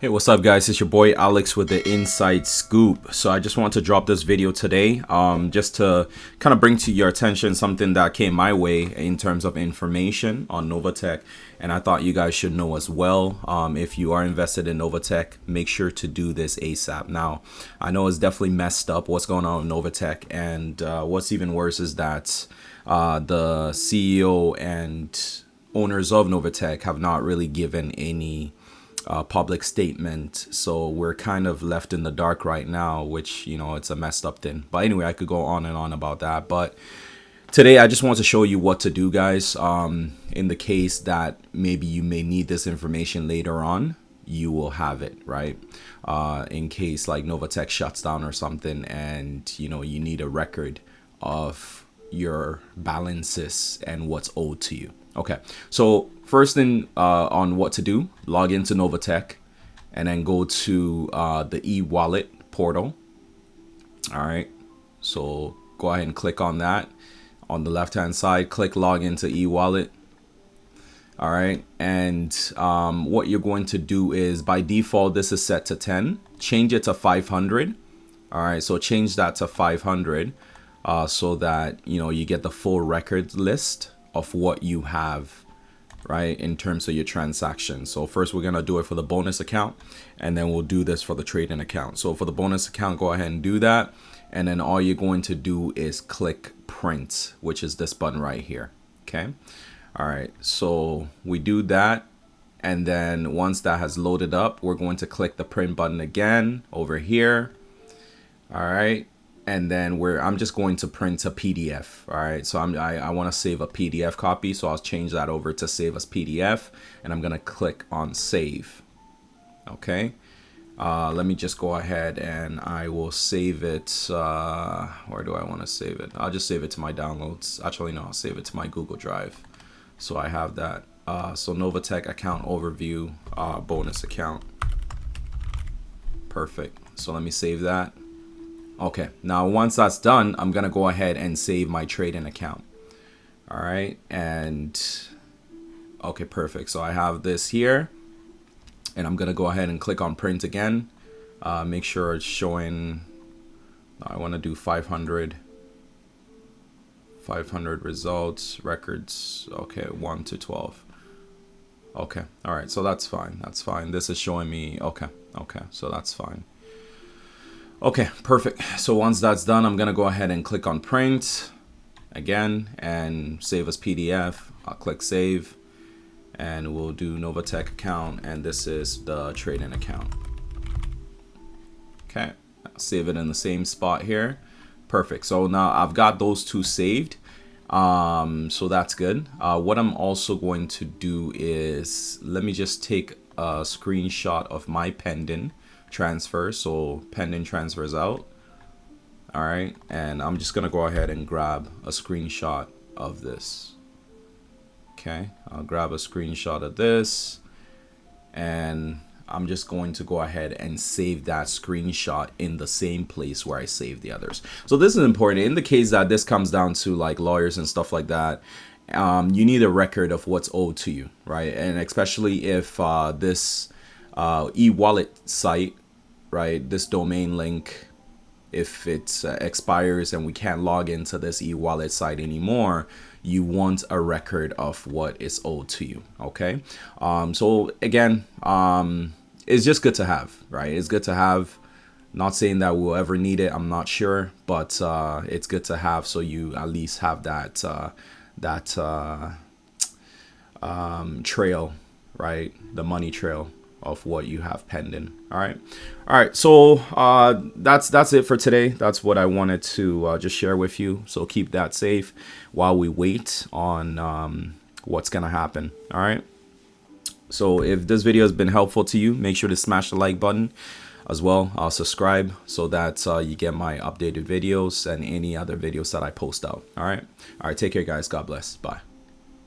Hey, what's up guys? It's your boy Alex with the Inside Scoop. So I just want to drop this video today just to kind of bring to your attention something that came my way in terms of information on Novatech, and I thought you guys should know as well. If you are invested in Novatech, make sure to do this ASAP. Now, I know it's definitely messed up what's going on with Novatech, and what's even worse is that the CEO and owners of Novatech have not really given any public statement, so we're kind of left in the dark right now, which, you know, it's a messed up thing. But anyway, I could go on and on about that, but today I just want to show you what to do, guys, in the case that maybe you may need this information later on. You will have it, right? In case like Novatech shuts down or something, and you know you need a record of your balances and what's owed to you. Okay, so first thing on what to do, log into Novatech and then go to the e-wallet portal. All right, so go ahead and click on that. On the left hand side, click log into e-wallet. All right, and what you're going to do is, by default this is set to 10, change it to 500. All right, so change that to 500 so that you know you get the full record list of what you have, right, in terms of your transactions. So first we're gonna do it for the bonus account, and then we'll do this for the trading account. So for the bonus account, go ahead and do that, and then all you're going to do is click print, which is this button right here. Okay, all right, so we do that, and then once that has loaded up, we're going to click the print button again over here. All right, and then I'm just going to print a PDF. All right, so I want to save a PDF copy, so I'll change that over to save as PDF, and I'm gonna click on save. Okay, let me just go ahead and I will save it. Where do I want to save it? I'll just save it to my downloads. Actually, no, I'll save it to my Google Drive, so I have that. So Novatech account overview, bonus account. Perfect. So let me save that. Okay, now once that's done, I'm gonna go ahead and save my trading account. All right, and okay, perfect. So I have this here, and I'm gonna go ahead and click on print again. Make sure it's showing. I want to do 500 results, records. Okay, 1 to 12. Okay, all right, so that's fine. That's fine. This is showing me. Okay, so that's fine. Okay, perfect. So once that's done, I'm gonna go ahead and click on print again and save as PDF. I'll click save, and we'll do Novatech account, and this is the trading account. Okay, I'll save it in the same spot here. Perfect. So now I've got those two saved. So that's good. What I'm also going to do is, let me just take a screenshot of my pending transfer. So pending transfers out. All right, and I'm just gonna go ahead and grab a screenshot of this. Okay, I'll grab a screenshot of this, and I'm just going to go ahead and save that screenshot in the same place where I saved the others. So this is important in the case that this comes down to like lawyers and stuff like that. You need a record of what's owed to you, right? And especially if this e-wallet site, right, this domain link, if it expires and we can't log into this e-wallet site anymore, you want a record of what is owed to you. Okay, so again, it's just good to have, right? It's good to have. Not saying that we'll ever need it, I'm not sure, but it's good to have, so you at least have that trail, right? The money trail of what you have pending. All right, so that's it for today. That's what I wanted to just share with you, so keep that safe while we wait on what's gonna happen. All right, so if this video has been helpful to you, make sure to smash the like button as well. Subscribe so that you get my updated videos and any other videos that I post out. All right, take care guys. God bless. Bye.